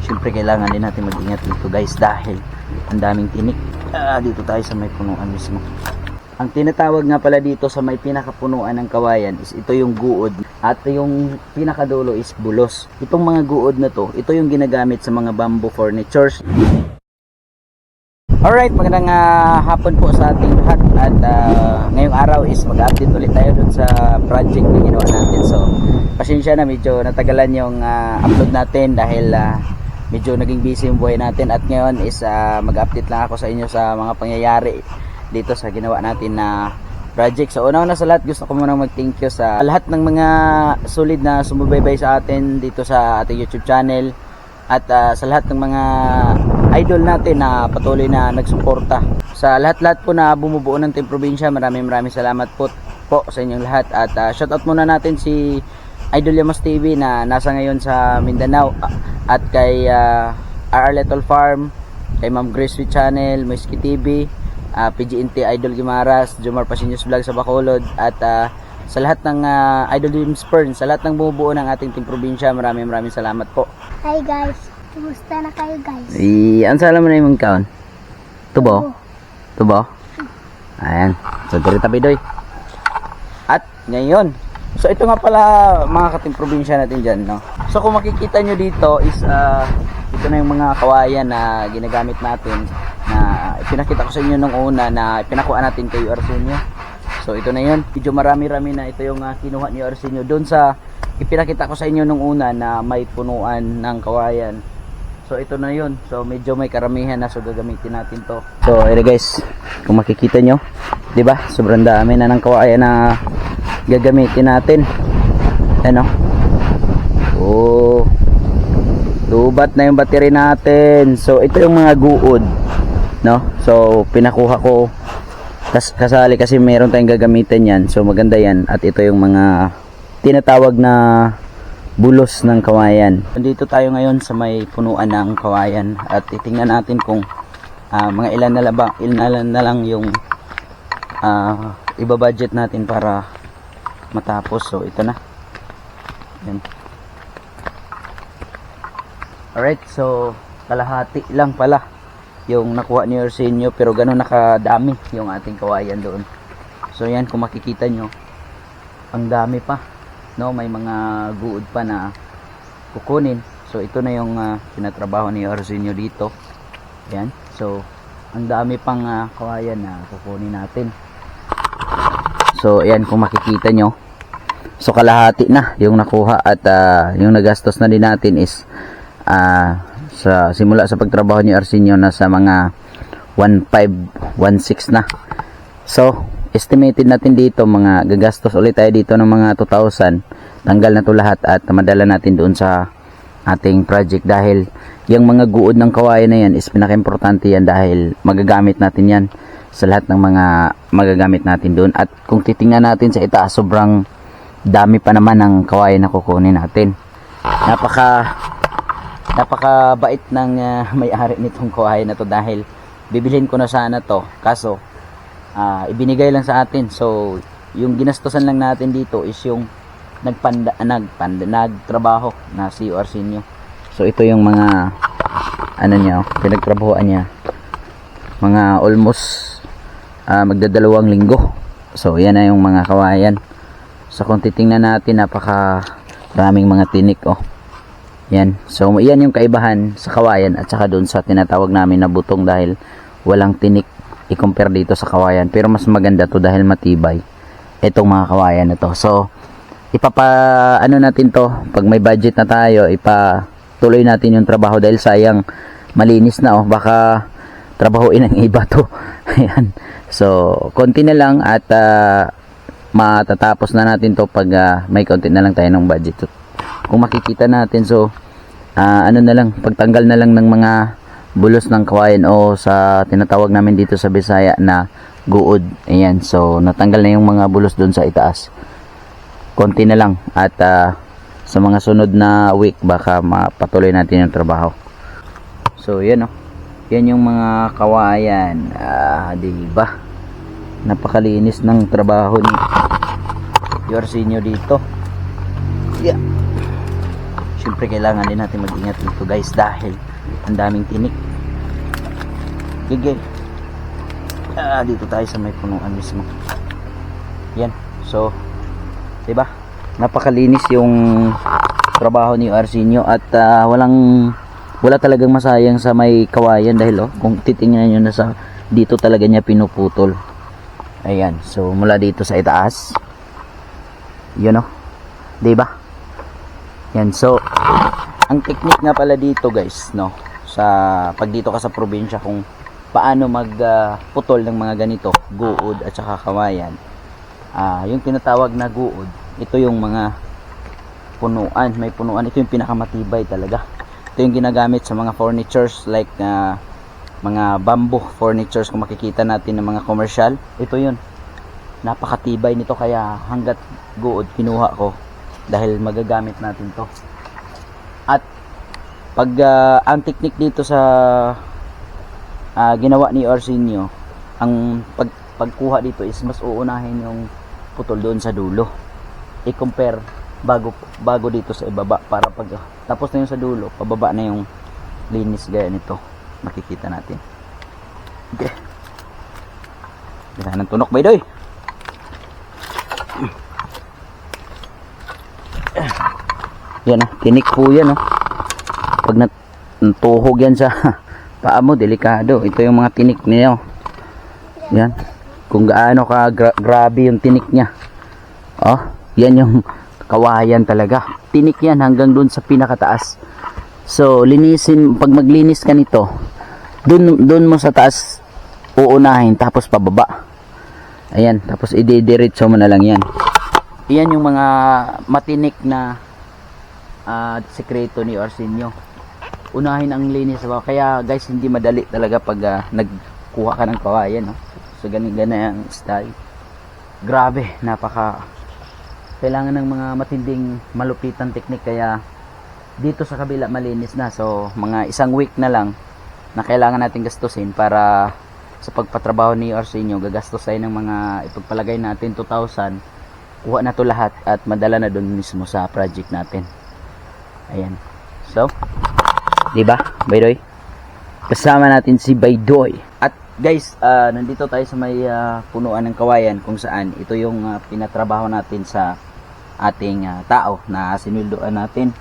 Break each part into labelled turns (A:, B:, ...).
A: syempre kailangan din natin mag-ingat dito guys dahil ang daming tinik. Dito tayo sa may punuan mismo. Ang tinatawag nga pala dito sa may pinakapunuan ng kawayan is ito yung guod at yung pinakadulo is bulos. Itong mga guod na to, ito yung ginagamit sa mga bamboo furnitures. Alright, magandang hapon po sa ating lahat at ngayong araw is mag-update ulit tayo dun sa project na ginawa natin. So, pasensya na medyo natagalan yung upload natin dahil medyo naging busy yung buhay natin at ngayon is mag-update lang ako sa inyo sa mga pangyayari dito sa ginawa natin na project. So una-una sa lahat, gusto ko muna mag-thank you sa lahat ng mga solid na sumubaybay sa atin dito sa ating YouTube channel at sa lahat ng mga idol natin na patuloy na nagsuporta. Sa lahat-lahat po na bumubuo ng Team Probinsya, maraming salamat po sa inyong lahat. At shoutout muna natin si Idol Yamas TV na nasa ngayon sa Mindanao at kay RR Little Farm, kay Ma'am Grace with Channel, Moisky TV, PGNT Idol Gimaras, Jomar Pasinyos Vlog sa Bacolod at sa lahat ng Idol James Pern, sa lahat ng bumubuo ng ating Team Probinsya, maraming salamat po.
B: Hi guys, kumusta na kayo guys?
A: Ang sala mo na yung kaon? Tubo? Tubo? Ayan, so dito tabidoy. At ngayon, so ito nga pala mga ka-Team Probinsya natin dyan, no? So kung makikita nyo dito is ito na yung mga kawayan na ginagamit natin na pinakita ko sa inyo nung una na pinakuha natin kay Arsenio. So ito na yun, medyo marami na ito yung kinuha ni Arsenio doon sa ipinakita ko sa inyo nung una na may punuan ng kawayan. So ito na yun, so medyo may karamihan na, so gagamitin natin to. So ito guys, kung makikita nyo, diba sobrang dami na ng kawayan na gagamitin natin. Ano? Oh, lubat na yung battery natin. So ito yung mga guod, no? So pinakuha ko kasali kasi meron tayong gagamitin yan, so maganda yan. At ito yung mga tinatawag na bulos ng kawayan. Nandito tayo ngayon sa may punuan ng kawayan at titingnan natin kung mga ilan na lang yung ibabudget natin para matapos. So ito na yan. Alright, so kalahati lang pala yung nakuha ni Arsenio, pero gano'n nakadami yung ating kawayan doon. So yan, kung makikita nyo, ang dami pa, no? May mga guud pa na kukunin. So ito na yung pinatrabaho ni Arsenio dito. Yan, so ang dami pang kawayan na kukunin natin. So yan, kung makikita nyo, so kalahati na yung nakuha at yung nagastos na din natin is sa simula sa pagtrabaho ni Arsenio na sa mga 1.5, 1.6 na. So estimated natin dito, mga gagastos ulit tayo dito ng mga 2,000. Tanggal na to lahat at madala natin doon sa ating project dahil yung mga guod ng kawayan na yan is pinaka-importante yan dahil magagamit natin yan sa lahat ng mga magagamit natin doon. At kung titingnan natin sa itaas, sobrang dami pa naman ng kawayan na kukunin natin. Napakabait ng may-ari nitong kawayan na to dahil bibilhin ko na sana to, kaso ibinigay lang sa atin. So yung ginastosan lang natin dito is yung nagtrabaho na si Arsenio. So ito yung mga niya, pinagtrabahoan niya, mga almost magdadalawang linggo. So yan na yung mga kawayan. So kung titingnan natin, napakaraming mga tinik, yan. So yan yung kaibahan sa kawayan at saka doon sa tinatawag namin na butong dahil walang tinik i-compare dito sa kawayan. Pero mas maganda to dahil matibay itong mga kawayan na to. So natin to pag may budget na tayo, ipatuloy natin yung trabaho dahil sayang malinis na, baka trabahuin ng iba to. Ayan. So konti na lang at matatapos na natin to pag may konti na lang tayo ng budget. Kung makikita natin, so na lang, pagtanggal na lang ng mga bulos ng kawayan o sa tinatawag namin dito sa Bisaya na guod. Ayan, so natanggal na yung mga bulos doon sa itaas. Konti na lang at sa mga sunod na week baka mapatuloy natin yung trabaho. So yan yan yung mga kawayan. Diba? Napakalinis ng trabaho ni Arsenio dito. Yeah. syempre kailangan din natin mag-ingat dito guys dahil ang daming tinik. Gigil. Dito tayo sa may punuan mismo. Yan. So, 'di ba? Napakalinis yung trabaho ni Arsenio at wala talagang masayang sa may kawayan dahil kung titingnan niyo na sa dito talaga niya pinuputol. Ayan. So, mula dito sa itaas. Yun 'di ba? Yan. So, ang technique nga pala dito guys, no, sa pag dito ka sa probinsya kung paano magputol ng mga ganito, guod at saka kawayan. Yung tinatawag na guod, ito yung mga punuan, may punuan, ito yung pinakamatibay talaga. Ito yung ginagamit sa mga furnitures like mga bamboo furnitures kung makikita natin ng mga commercial. Ito yun. Napakatibay nito kaya hanggat guod kinuha ko dahil magagamit natin to. At pag ang technique dito sa ginawa ni Arsenio, ang pagkuha dito is mas uunahin yung putol doon sa dulo. I-compare bago dito sa ibaba para pag tapos na yung sa dulo, pababa na yung linis gaya nito. Makikita natin. Okay. Bisa ng tunok ba doy? Yan tinik po yan Pag natuhog yan sa paa mo, delikado. Ito yung mga tinik niya. Yan. Kung gaano ka grabe yung tinik niya. Yan yung kawayan talaga. Tinik yan hanggang dun sa pinakataas. So, linisin, pag maglinis ka nito, dun mo sa taas uunahin, tapos pababa. Ayan, tapos idediretso mo na lang yan. Yan yung mga matinik na sekreto ni Arsenio. Unahin ang linis sa baba. Kaya guys, hindi madali talaga pag nagkuha ka ng kawayan. So, ganyan ang style. Grabe, kailangan ng mga matinding malupitan technique. Kaya dito sa kabila malinis na. So, mga isang week na lang na kailangan natin gastusin para sa pagpatrabaho ni Arsenio. Gagastos tayo ng mga ipagpalagay natin 2,000. Kuha na to lahat at madala na doon mismo sa project natin. Ayan. So, diba, Baydoy? Kasama natin si Baydoy. At guys, nandito tayo sa may punuan ng kawayan kung saan ito yung pinatrabaho natin sa ating tao na sinulduan natin.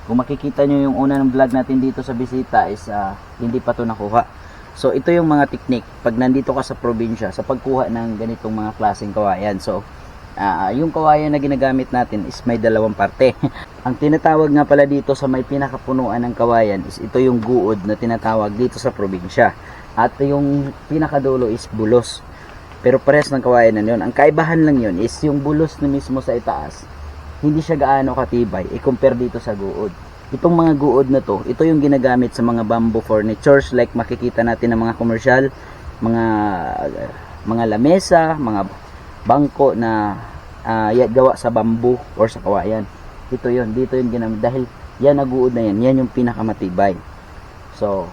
A: Kung makikita nyo yung una ng vlog natin dito sa bisita is hindi pa to nakuha. So, ito yung mga technique pag nandito ka sa probinsya sa pagkuha ng ganitong mga klaseng kawayan. So, yung kawayan na ginagamit natin is may dalawang parte. Ang tinatawag nga pala dito sa may pinakapunuan ng kawayan is ito yung guod na tinatawag dito sa probinsya. At yung pinakadulo is bulos. Pero pares ng kawayan na yun. Ang kaibahan lang yun is yung bulos na mismo sa itaas, hindi siya gaano katibay i-compare dito sa guod. Itong mga guod na to, ito yung ginagamit sa mga bamboo furnitures like makikita natin ng mga commercial, mga lamesa, mga bangko na gawa sa bamboo or sa kawayan. Ito yun, dito yung ginamit dahil yan naguod na yan yung pinakamatibay. So,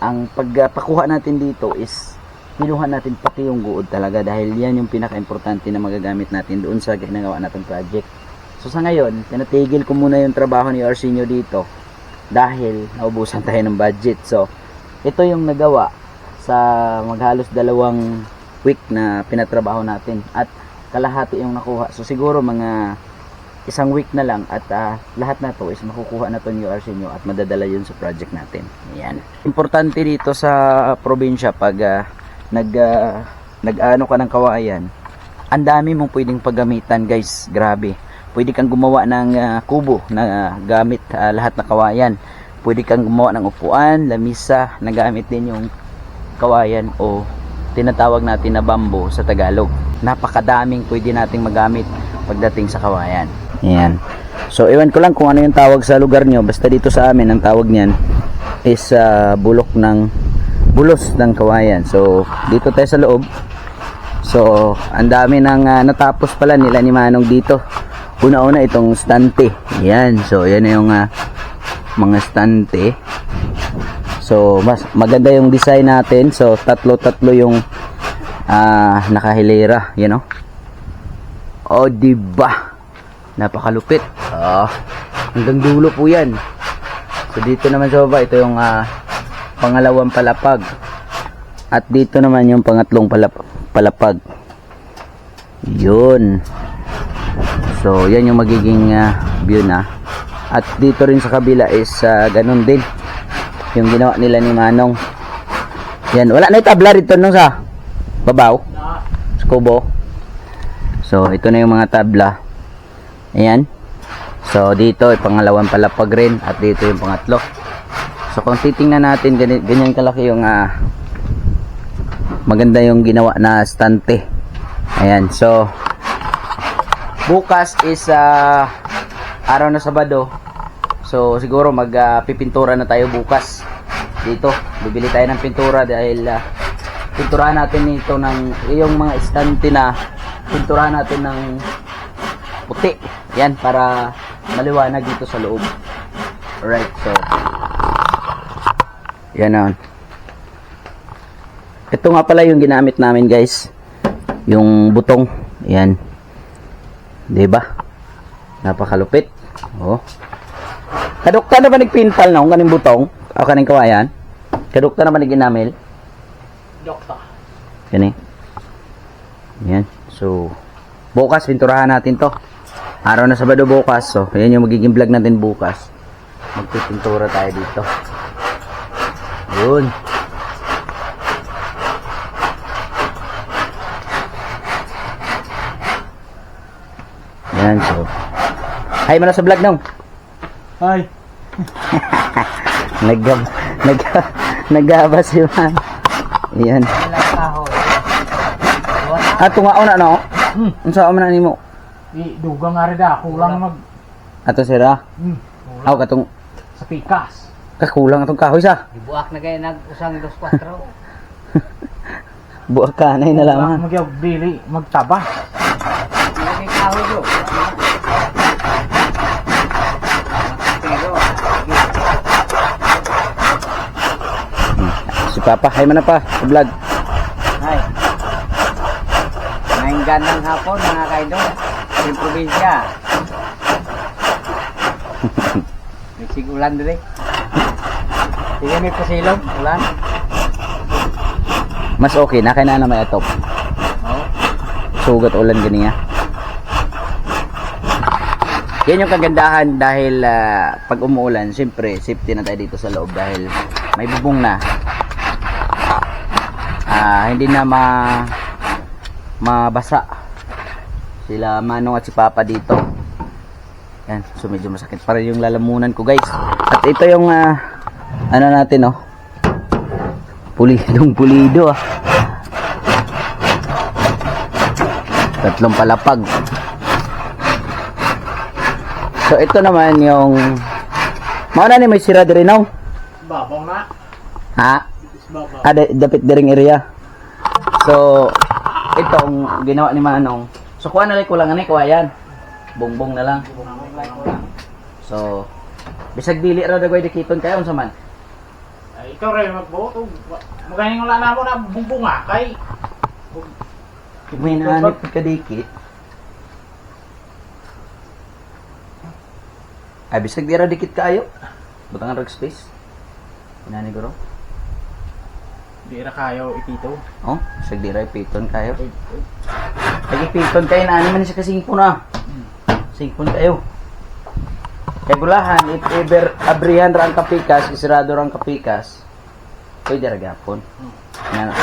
A: ang pagpakuha natin dito is kinuha natin pati yung guod talaga dahil yan yung pinaka-importante na magagamit natin doon sa ginagawa nating project. So, sa ngayon, tinatigil ko muna yung trabaho ni Arsenio dito dahil naubusan tayo ng budget. So, ito yung nagawa sa maghalos 2 week na pinatrabaho natin at kalahati yung nakuha. So, siguro mga 1 week na lang at lahat na to is makukuha na to ni Arsenio at madadala yun sa project natin. Ayan. Importante dito sa probinsya pag nag-ano ka ng kawayan, ang dami mong pwedeng paggamitan guys. Grabe. Pwede kang gumawa ng kubo na gamit lahat na kawayan. Pwede kang gumawa ng upuan, lamisa na gamit din yung kawayan o tinatawag natin na bamboo sa Tagalog. Napakadaming pwede nating magamit pagdating sa kawayan. Ayan. So, ewan ko lang kung ano yung tawag sa lugar nyo. Basta dito sa amin, ang tawag niyan is bulos ng kawayan. So, dito tayo sa loob. So, ang dami ng natapos pala nila ni Manong dito. Una-una itong stante. Ayan. So, yan na yung mga stante. So, mas maganda yung design natin. So, tatlo-tatlo yung nakahilera. You know? O, diba? Napakalupit. Hanggang dulo po yan. So dito naman sa baba, ito yung pangalawang palapag. At dito naman yung pangatlong palapag. Yun. So yan yung magiging view na. At dito rin sa kabila is ganun din. Yung ginawa nila ni Manong. Yan, wala na yung tabla rito nung sa babaw. Sa kubo. So ito na yung mga tabla. Ayan. So dito ay pangalawang palapag rin. At dito yung pangatlo. So kung titingnan natin, ganyan kalaki yung maganda yung ginawa na stante. Ayan. So bukas is araw na Sabado. So siguro magpipintura na tayo bukas. Dito, bibili tayo ng pintura dahil pinturahan natin ito ng yung mga estante na pinturahan natin ng puti. Yan para maliwanag dito sa loob. Alright, so yan na. Ito nga pala yung ginamit namin, guys. Yung butong. Yan. 'Di ba? Napakalupit. Oh. Kadukta na ba nagpintal na kung kaning butong? O kaning kawayan? Kadukta na ba naginamil?
C: Dokta.
A: Yan eh. Yan. So, bukas pinturahan natin to. Araw na Sabado bukas. So, yan yung magiging vlog natin bukas. Magpipintura tayo dito. Yun. Yan. So, hi mo na sa vlog nung.
C: Hi.
A: Nagabas si man. Yan. At tungaon na no? Unsa man na nimo?
C: Dugang nga rin da. Kulang mag...
A: Ato sira. Aw katong
C: Sa pikas.
A: kulang atong kahoy sa.
D: Buak na kayo nag-usang 2-4.
A: Buak kanay na lamang.
C: Magyog dili. Magtaba.
D: Lagi kahoy do. Pero,
A: Si Papa, hay man na pa sa vlog.
D: ay. Ngayong gandang hapon mga kaidol. Sa probinsya. Nagsig ulan dire. Sige may pasilog. Ulan.
A: Mas okay na kay na may atop.
D: Oo.
A: Sugat ulan ganiya. Yan yung kagandahan dahil pag umuulan, siyempre safety na tayo dito sa loob dahil may bubong na. Hindi na mabasa sila Manong at si Papa dito. Yan, so medyo masakit pa rin yung lalamunan ko, guys. At ito yung ano natin, oh, pulidong pulido, ah. Tatlong palapag. So ito naman yung mauna ni may sira diri now.
C: Babaw na.
A: Ha?
C: Babaw.
A: Dapit diring area. So itong ginawa ni Manong. So kuha na lang kulang ani kuwayan. Bongbong na lang. So bisag dili ra dagway dikiton kayo unsa man.
C: Ay, ikaw rin magboto. Magaling wala na mo na bumbunga kay.
A: May nanip kadikit. Ay bisag di ra dikit kayo. Butang rag space. Inani guro.
C: Di ra kayo ipito.
A: Oh, bisag di ra ipiton kayo. Lagi piton kayo na man siya kasingpo na. Singpon kayo. Kay bulahan, if ever abrihan ra ang kapikas, isirado ra ang kapikas, pwede ra gyapon. Yan.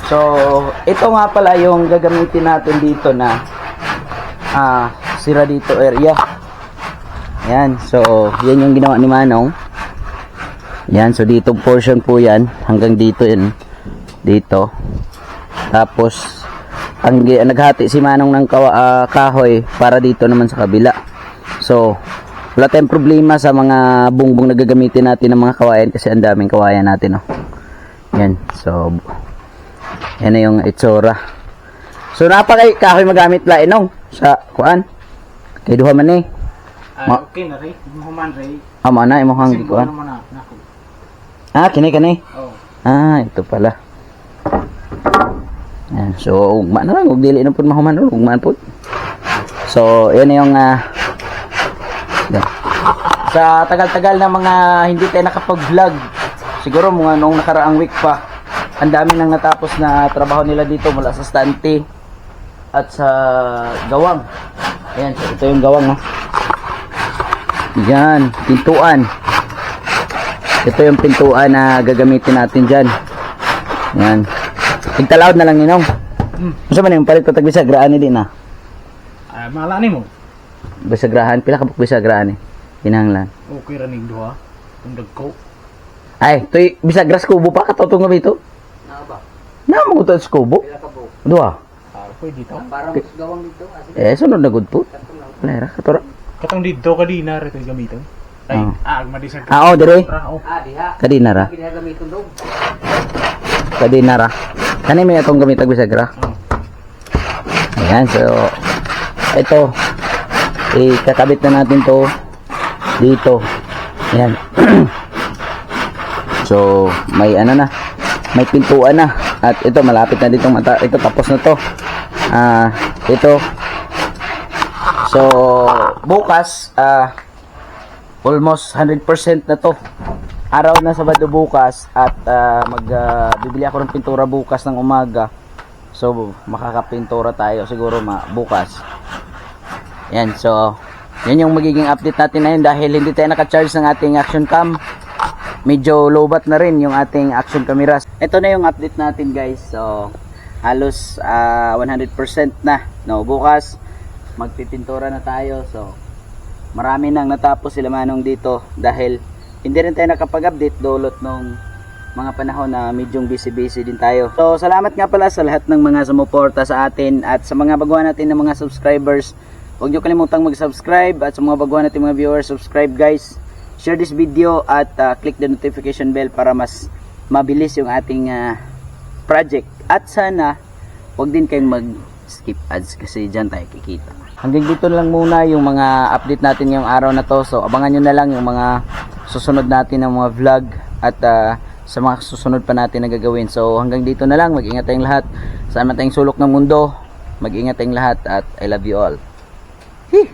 A: So, ito nga pala yung gagamitin natin dito na sira dito area. Yan, so yan yung ginawa ni Manong. Yan, so dito portion po yan hanggang dito yan. Dito. Tapos ang naghati si Manong ng kahoy para dito naman sa kabila. So wala tayong problema sa mga bungbong na gagamitin natin ng mga kawayan kasi ang daming kawayan natin, oh. Yan, so yan na yung itsura. So napakay kahoy magamit lain, no, sa kuan kay duha man eh.
C: Okay na rin. Human rin.
A: Amo na imo hang
C: Simbolo
A: kuan.
C: naman na. Nako.
A: Kini.
C: Oh.
A: Ito pala. Yan, so ugma na lang ug dili na pud mahuman ugma pud. So, yan yung yan. Sa tagal-tagal na mga hindi tayo nakapag-vlog, siguro mga noong nakaraang week pa, ang dami nang natapos na trabaho nila dito mula sa stante at sa gawang. Ayan, so ito yung gawang, yan, pintuan. Ito yung pintuan na gagamitin natin dyan. Yan. Tigtalaod na lang ninong. Masa man yung palit ko tagbisagraan ni din na.
C: Malani mo.
A: Bisagrahan, pila ka bisagraan eh. Hinahanglan.
C: Okay raning duha. Kung dagko.
A: Ay, to'y bisagras kubo pa katotong nga bito.
D: Na ba?
A: Na mo to sa kubo.
D: Pila ka buok.
A: Dua.
C: Pwede dito.
D: Para mas gawang dito.
A: Sunod na good po. Lera katora.
C: Katong dito kadina rito gamiton. Ay, agmadisag.
A: Oo, dire.
C: Oh.
D: Diha.
A: Kadina ra.
D: Ginagamiton daw.
A: Kadina ra. Kani may atong gamit ang bisagra. Ayan, so ito ikakabit na natin to dito. Ayan. So, may ano na, may pintuan na. At ito, malapit na dito mata. Ito, tapos na to. Ito. So, bukas, almost 100% na to. Araw na Sabado bukas. At bibili ako ng pintura bukas ng umaga. So, makakapintura tayo siguro bukas. Yan, so, yan yung magiging update natin na yun dahil hindi tayo naka-charge ng ating action cam. Medyo lowbat na rin yung ating action cameras. Ito na yung update natin guys. So, halos 100% na. No, bukas, magpipintura na tayo. So, marami nang natapos sila manong dito dahil hindi rin tayo nakapag-update dulot nung mga panahon na medyong busy din tayo. So, salamat nga pala sa lahat ng mga sumuporta sa atin at sa mga baguhan natin ng mga subscribers. Huwag nyo kalimutang mag-subscribe at sa mga baguhan natin mga viewers, subscribe guys. Share this video at click the notification bell para mas mabilis yung ating project. At sana, huwag din kayong mag-skip ads kasi dyan tayo kikita. Hanggang dito lang muna yung mga update natin yung araw na to. So, abangan nyo na lang yung mga susunod natin ng mga vlog at sa mga susunod pa natin na gagawin. So, hanggang dito na lang. Mag-ingat tayong lahat. Saan man tayong sulok ng mundo, mag-ingat tayong lahat at I love you all. Hee!